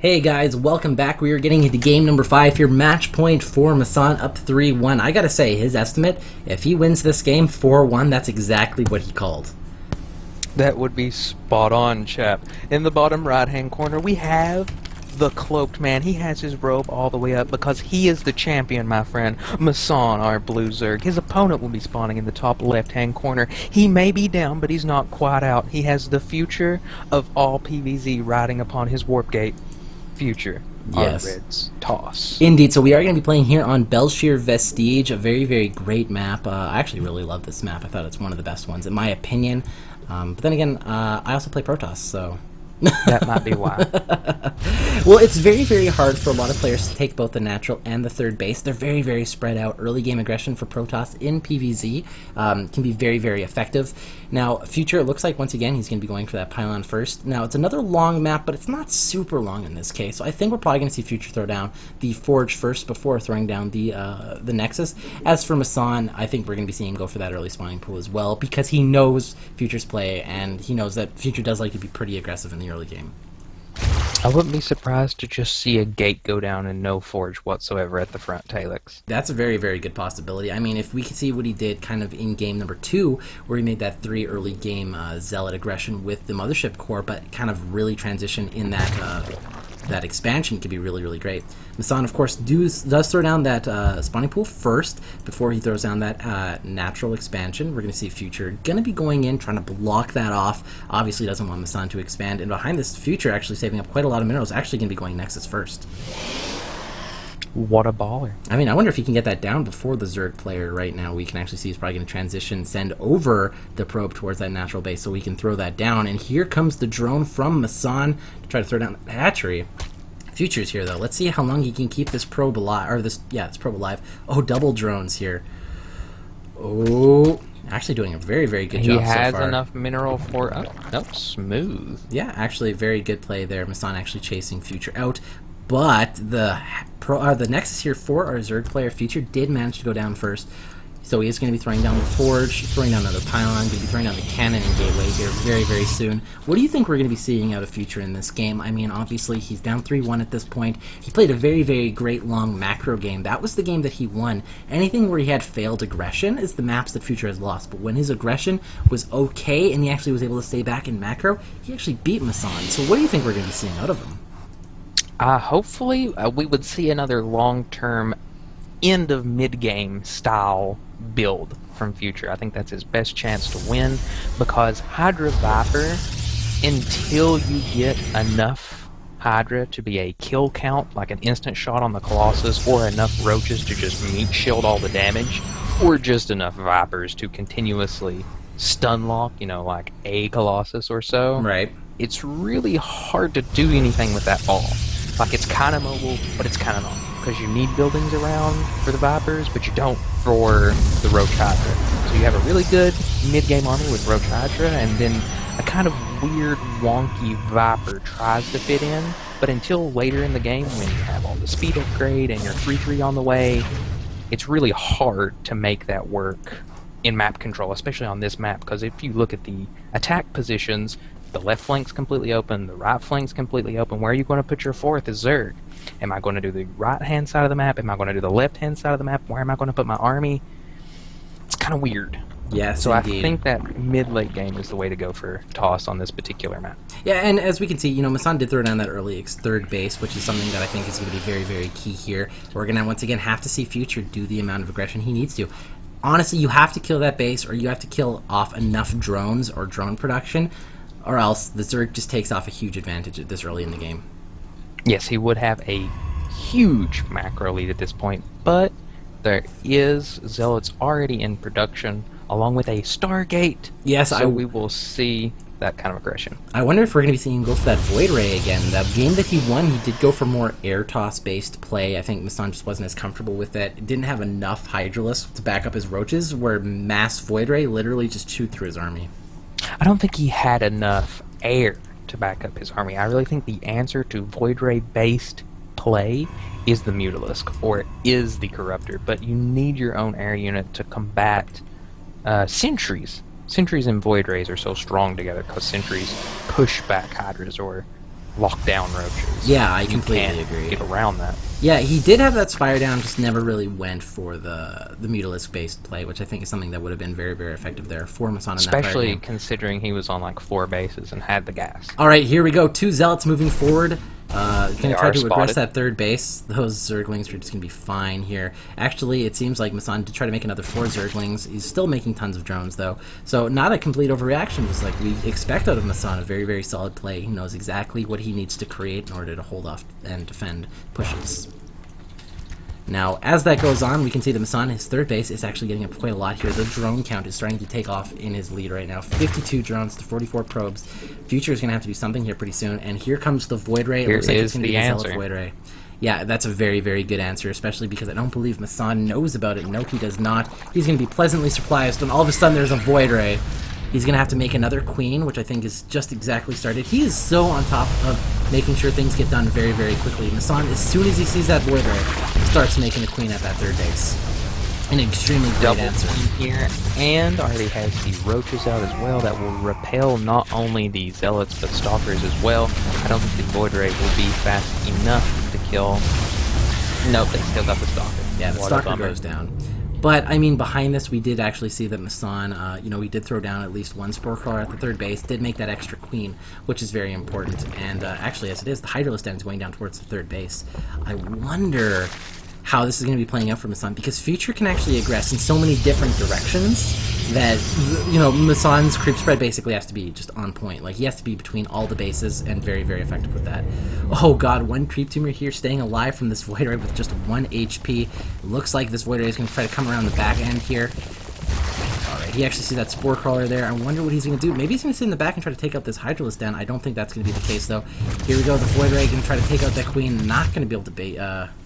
Hey guys, welcome back. We are getting into game number 5 here. Match point for MaSsan up 3-1. I gotta say, his estimate, if he wins this game 4-1, that's exactly what he called. That would be spot on, chap. In the bottom right-hand corner, we have the cloaked man. He has his robe all the way up because he is the champion, my friend. MaSsan, our blue Zerg. His opponent will be spawning in the top left-hand corner. He may be down, but he's not quite out. He has the future of all PvZ riding upon his warp gate. Future. Yes. Our Reds toss. Indeed, so we are going to be playing here on Belshir Vestige, a very, very great map. I actually really love this map. I thought it's one of the best ones, in my opinion. But then again, I also play Protoss, so... That might be why. Well, it's very, very hard for a lot of players to take both the natural and the third base. They're very, very spread out. Early game aggression for Protoss in PvZ can be very, very effective. Now, Future, it looks like, once again, he's going to be going for that pylon first. Now, it's another long map, but it's not super long in this case. So I think we're probably going to see Future throw down the Forge first before throwing down the Nexus. As for MaSsan, I think we're going to be seeing him go for that early spawning pool as well, because he knows Future's play, and he knows that Future does like to be pretty aggressive in the early game. I wouldn't be surprised to just see a gate go down and no forge whatsoever at the front, Talix. That's a very, very good possibility. I mean, if we could see what he did kind of in game number 2, where he made that 3 early game Zealot aggression with the Mothership core, but kind of really transition in that expansion, could be really, really great. MaSsan, of course, does throw down that spawning pool first before he throws down that natural expansion. We're going to see Future going to be going in, trying to block that off. Obviously doesn't want MaSsan to expand, and behind this, Future actually saving up quite a lot of minerals, actually going to be going Nexus first. What a baller. I mean, I wonder if he can get that down before the Zerg player right now. We can actually see he's probably going to transition, send over the probe towards that natural base so we can throw that down. And here comes the drone from MaSsan to try to throw down the hatchery. Future's here, though. Let's see how long he can keep this probe alive. Or this probe alive. Oh, double drones here. Oh, actually doing a very, very good job so far. He has enough mineral for... Oh, nope, smooth. Yeah, actually, very good play there. MaSsan actually chasing Future out. But the Nexus here for our Zerg player, Future, did manage to go down first. So he is going to be throwing down the Forge, throwing down another pylon, going to be throwing down the cannon and gateway here very, very soon. What do you think we're going to be seeing out of Future in this game? I mean, obviously, he's down 3-1 at this point. He played a very, very great long macro game. That was the game that he won. Anything where he had failed aggression is the maps that Future has lost. But when his aggression was okay and he actually was able to stay back in macro, he actually beat MaSsan. So what do you think we're going to be seeing out of him? Hopefully, we would see another long-term end of mid-game style build from Future. I think that's his best chance to win, because Hydra Viper, until you get enough Hydra to be a kill count, like an instant shot on the Colossus, or enough roaches to just meat shield all the damage, or just enough Vipers to continuously stun lock, you know, like a Colossus or so, right? It's really hard to do anything with that ball. Like, it's kind of mobile, but it's kind of not. Because you need buildings around for the Vipers, but you don't for the Roach Hydra. So you have a really good mid-game army with Roach Hydra, and then a kind of weird, wonky Viper tries to fit in, but until later in the game, when you have all the speed upgrade and your 3-3 on the way, it's really hard to make that work in map control, especially on this map, because if you look at the attack positions, the left flank's completely open, the right flank's completely open. Where are you going to put your fourth is Zerg? Am I going to do the right-hand side of the map? Am I going to do the left-hand side of the map? Where am I going to put my army? It's kind of weird. Yes, so indeed. I think that mid-late game is the way to go for toss on this particular map. Yeah, and as we can see, you know, MaSsan did throw down that early third base, which is something that I think is going to be very, very key here. We're going to, once again, have to see Future do the amount of aggression he needs to. Honestly, you have to kill that base, or you have to kill off enough drones or drone production, or else the Zerg just takes off a huge advantage at this early in the game. Yes, he would have a huge macro lead at this point, but there is Zealots already in production, along with a Stargate. Yes, so we will see that kind of aggression. I wonder if we're going to be seeing him go for that Void Ray again. That game that he won, he did go for more air toss-based play. I think MaSsan just wasn't as comfortable with it. It didn't have enough Hydralisk to back up his roaches, where mass Void Ray literally just chewed through his army. I don't think he had enough air to back up his army. I really think the answer to Void Ray based play is the Mutalisk, or is the Corruptor, but you need your own air unit to combat Sentries. Sentries and Void Rays are so strong together because Sentries push back Hydras, or lockdown roaches. Yeah, I You completely can't agree. get around that. Yeah, he did have that Spire down, just never really went for the Mutalisk-based play, which I think is something that would have been very, very effective there for MaSsan in that prior Especially game. considering he was on like 4 bases and had the gas. All right, here we go. 2 Zealots moving forward. Going to try are to aggress spotted. that third base. Those Zerglings are just going to be fine here. Actually, it seems like MaSsan did try to make another 4 Zerglings. He's still making tons of drones, though. So not a complete overreaction, just like we expect out of MaSsan. A very, very solid play. He knows exactly what he needs to create in order to hold off and defend pushes. Now, as that goes on, we can see that MaSsan, his third base, is actually getting up quite a lot here. The drone count is starting to take off in his lead right now. 52 drones to 44 probes. Future is going to have to do something here pretty soon. And here comes the Void Ray. It looks like it's going to be the Zealot Void Ray. Yeah, that's a very, very good answer, especially because I don't believe MaSsan knows about it. No, he does not. He's going to be pleasantly surprised when all of a sudden there's a Void Ray. He's going to have to make another Queen, which I think is just exactly started. He is so on top of making sure things get done very, very quickly. MaSsan, as soon as he sees that Void Ray, starts making a Queen at that third base. An extremely great Double answer. here, and already has the roaches out as well that will repel not only the Zealots but Stalkers as well. I don't think the Void Ray will be fast enough to kill. Nope, they still got the Stalker. Yeah, the What a Stalker bummer. goes down. But, I mean, behind this, we did actually see that MaSsan, he did throw down at least one Spore Crawler at the third base, did make that extra Queen, which is very important. And actually, as it is, the Hydralisk Den is going down towards the third base. I wonder how this is going to be playing out for MaSsan, because Future can actually aggress in so many different directions that, MaSsan's creep spread basically has to be just on point. Like, he has to be between all the bases and very, very effective with that. Oh god, one Creep Tumor here staying alive from this Void Ray with just 1 HP. Looks like this Void Ray is going to try to come around the back end here. Alright, he actually sees that Spore Crawler there. I wonder what he's going to do. Maybe he's going to sit in the back and try to take out this Hydralisk Den. I don't think that's going to be the case, though. Here we go, the Void Ray going to try to take out that Queen. Not going to be able to bait,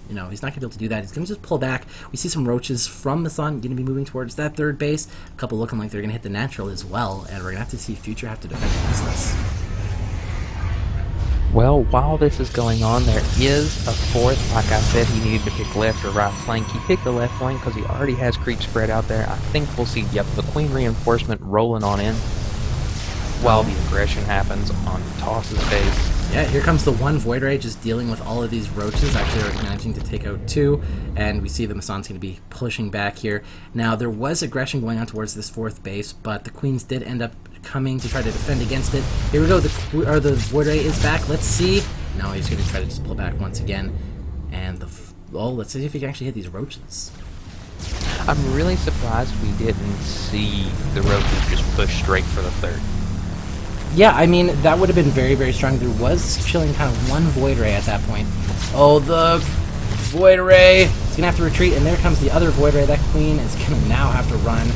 he's not going to be able to do that. He's going to just pull back. We see some Roaches from MaSsan going to be moving towards that third base. A couple looking like they're going to hit the natural as well, and we're going to have to see Future have to defend against this. Well, while this is going on, there is a fourth. Like I said, he needed to pick left or right flank. He picked the left flank because he already has creep spread out there. I think we'll see, the Queen reinforcement rolling on in while the aggression happens on Toss's base. Yeah, here comes the one Void Ray just dealing with all of these Roaches, actually already managing to take out 2, and we see that MaSsan's going to be pushing back here. Now, there was aggression going on towards this fourth base, but the Queens did end up coming to try to defend against it. Here we go, the Void Ray is back. Let's see. No, he's going to try to just pull back once again, and let's see if he can actually hit these Roaches. I'm really surprised we didn't see the Roaches just push straight for the third. Yeah, I mean, that would have been very, very strong. There was chilling kind of one Void Ray at that point. Oh, the Void Ray! He's going to have to retreat, and there comes the other Void Ray. That Queen is going to now have to run.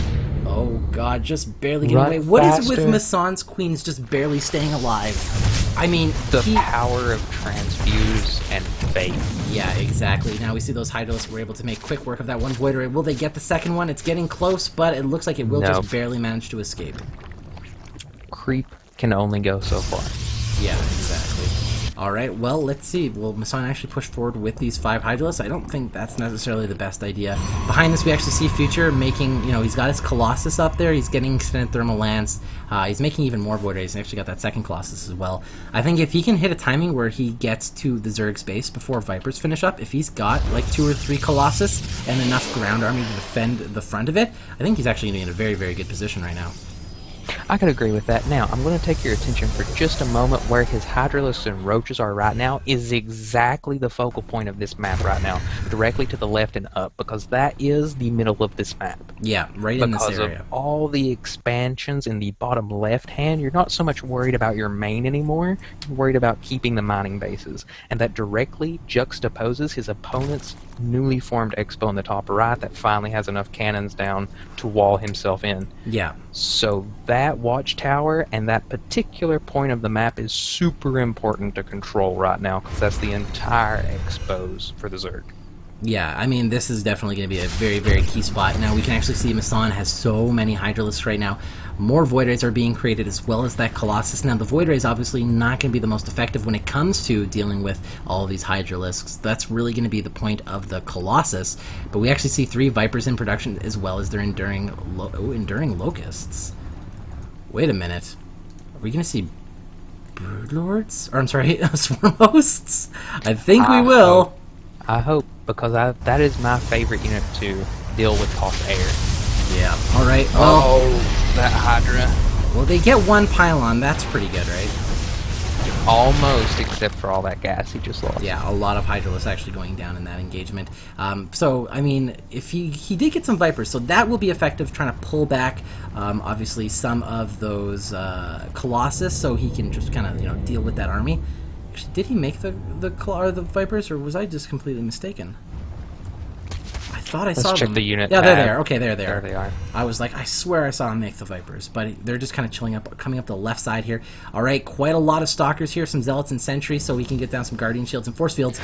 Oh, God, just barely getting away. What is it with MaSsan's Queens just barely staying alive? I mean, the power of Transfuse and Faith. Yeah, exactly. Now we see those Hydralisks were able to make quick work of that one Void Ray. Will they get the second one? It's getting close, but it looks like it will just barely manage to escape. Creep can only go so far. Yeah, exactly. Alright, well, let's see. Will MaSsan actually push forward with these 5 Hydralisks? I don't think that's necessarily the best idea. Behind this, we actually see Future making, he's got his Colossus up there. He's getting Extended Thermal Lance. He's making even more Void Rays. He's actually got that second Colossus as well. I think if he can hit a timing where he gets to the Zerg's base before Vipers finish up, if he's got like 2 or 3 Colossus and enough ground army to defend the front of it, I think he's actually going to be in a very, very good position right now. I could agree with that. Now, I'm going to take your attention for just a moment. Where his Hydralisks and Roaches are right now is exactly the focal point of this map right now, directly to the left and up, because that is the middle of this map. Yeah, right in this area. Because of all the expansions in the bottom left hand, you're not so much worried about your main anymore, you're worried about keeping the mining bases. And that directly juxtaposes his opponent's newly formed expo in the top right that finally has enough cannons down to wall himself in. Yeah. So that watchtower and that particular point of the map is super important to control right now, because that's the entire expos for the Zerg. Yeah, I mean, this is definitely going to be a very, very key spot. Now, we can actually see MaSsan has so many Hydralisks right now. More Void Rays are being created, as well as that Colossus. Now, the Void Ray is obviously not going to be the most effective when it comes to dealing with all of these Hydralisks. That's really going to be the point of the Colossus. But we actually see 3 Vipers in production, as well as their Enduring Locusts. Wait a minute. Are we going to see Broodlords? Or I'm sorry, Swarm Hosts? I think we will. I hope, because that is my favorite unit to deal with tossed air. Yeah. Alright, well... Oh, that Hydra. Well, they get one pylon. That's pretty good, right? Almost, except for all that gas he just lost. Yeah, a lot of Hydralisk actually going down in that engagement. So, I mean, if he did get some Vipers, so that will be effective trying to pull back, obviously, some of those Colossus, so he can just kind of, you know, deal with that army. Actually, did he make the Vipers, or was I just completely mistaken? I thought I saw them. Let's check the unit Yeah, tab. they're there. Okay, they're there. There they are. I was like, I swear I saw him make the Vipers, but they're just kind of chilling up, coming up the left side here. All right, quite a lot of Stalkers here, some Zealots and Sentries, so we can get down some Guardian Shields and Force Fields.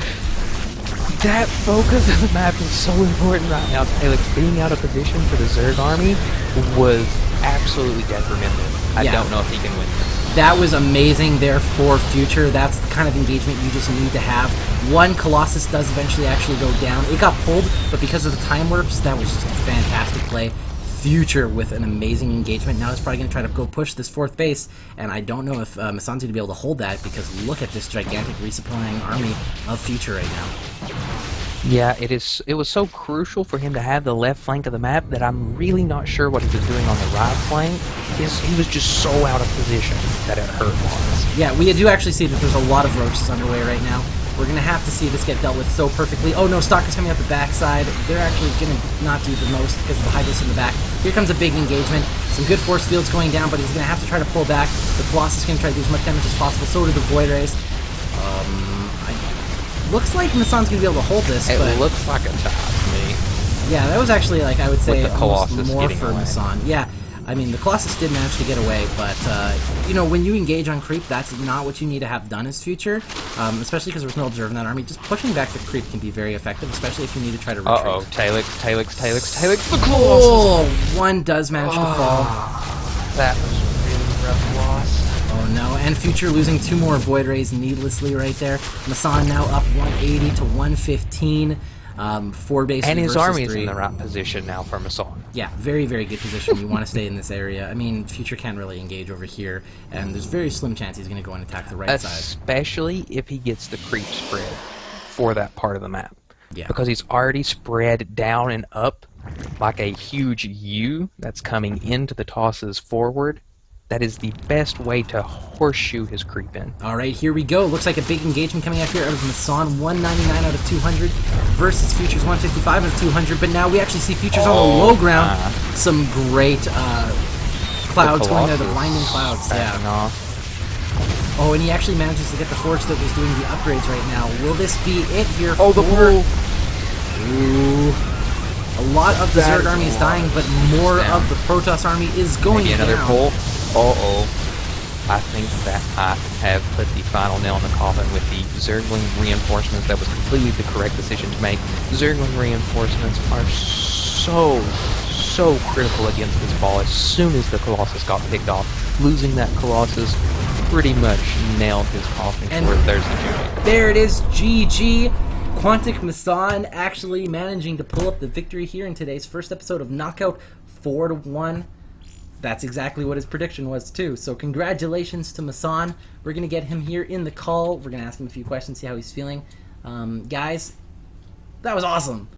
That focus of the map is so important right now. Like, being out of position for the Zerg army was absolutely detrimental. I don't know if he can win this. That was amazing there for Future. That's the kind of engagement you just need to have. One Colossus does eventually actually go down. It got pulled, but because of the time warps, that was just a fantastic play. Future with an amazing engagement. Now he's probably going to try to go push this fourth base, and I don't know if MaSsan's going to be able to hold that, because look at this gigantic resupplying army of Future right now. Yeah, it was so crucial for him to have the left flank of the map that I'm really not sure what he was doing on the right flank. He was just so out of position that it hurt Lawrence. Yeah, we do actually see that there's a lot of roaches underway right now. We're going to have to see this get dealt with so perfectly. Oh no, Stalker's coming up the backside. They're actually going to not do the most because of the Hydras in the back. Here comes a big engagement. Some good force fields going down, but he's going to have to try to pull back. The Colossus is going to try to do as much damage as possible. So do the Void Rays. Looks like MaSsan's going to be able to hold this, It but... looks like a tie to me. Yeah, that was actually, like, I would say, With the Colossus more getting for away. MaSsan. Yeah, I mean, the Colossus did manage to get away, but, you know, when you engage on creep, that's not what you need to have done as Future, especially because there's no Observe in that army. Just pushing back the creep can be very effective, especially if you need to try to retreat. Uh-oh, Talix, the Colossus! Oh, one does manage to fall. That was a really rough loss. Oh no, and Future losing two more Void Rays needlessly right there. MaSsan now up 180 to 115. 4 bases And his versus army's 3. in the right position now for MaSsan. Yeah, very, very good position. You want to stay in this area. I mean, Future can't really engage over here, and there's very slim chance he's going to go and attack the right side. Especially if he gets the creep spread for that part of the map. Yeah. Because he's already spread down and up like a huge U that's coming into the tosses forward. That is the best way to horseshoe his creep in. All right, here we go. Looks like a big engagement coming out here out of MaSsan. 199 out of 200 versus Future's 155 out of 200. But now we actually see Future's on the low ground. Some great clouds going there, the blinding clouds. Yeah. Off. Oh, and he actually manages to get the Forge that was doing the upgrades right now. Will this be it here? Oh, the pool. Ooh. A lot of the Zerg army is dying, but more of the Protoss army is going Maybe another down. pull. Uh-oh. I think that I have put the final nail in the coffin with the Zergling reinforcements. That was completely the correct decision to make. Zergling reinforcements are so critical against this ball. As soon as the Colossus got picked off, losing that Colossus pretty much nailed his coffin for there's the GG. There it is, GG. QuanticMaSsan actually managing to pull up the victory here in today's first episode of Knockout 4-1. That's exactly what his prediction was too. So congratulations to MaSsan. We're going to get him here in the call. We're going to ask him a few questions, see how he's feeling. Guys, that was awesome.